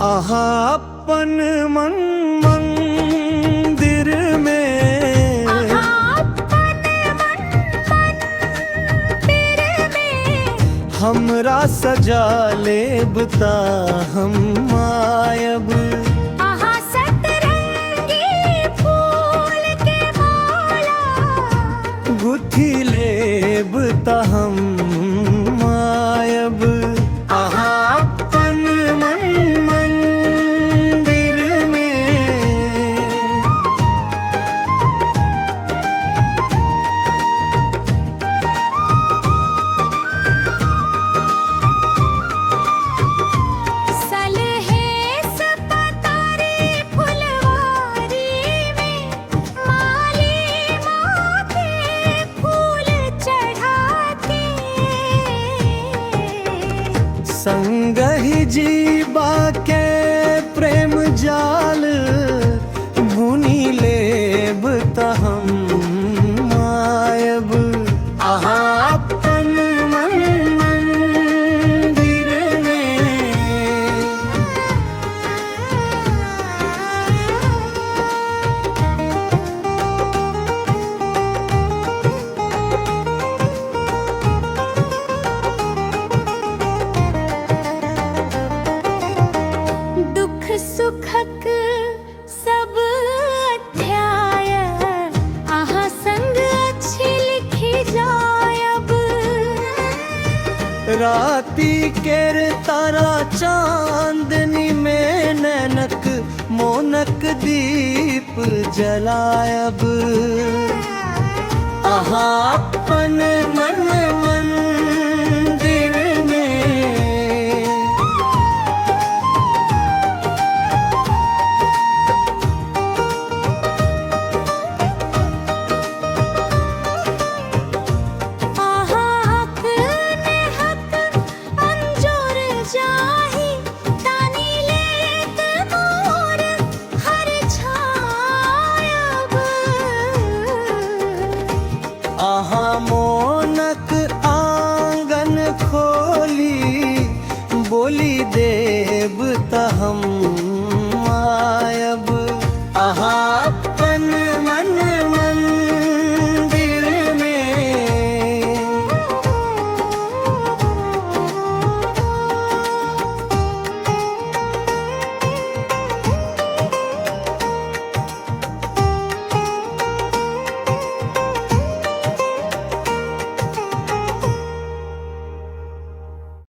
आहा अपन मन मंदिर में, आहा अपन मन मंदिर में, हमरा सजा लेबता हम आयब। आहा सतरंगी फूल के माला, गुथी लेबता हम आयब। आहा अपन मन मंदिर में, सलहेस पतारी फुलवारी में, माली माथे फूल चढ़ाते, संगहि जीवा के प्रेम जाल बुनी लेबता हम आयब। आहा अपन मन मंदिर में, दुख सुखक सब अध्याय आहा संग अच्छी लिखी जायब। राती केर तारा चांदनी में नैनक मोनक दीप जलायब। आहा अपन मन मंदिर में, आहा हक ने हक अंजुर जाही, तानी लेत मोर हर छायब। आहा मोनक आंगन खोली बोली देबता हम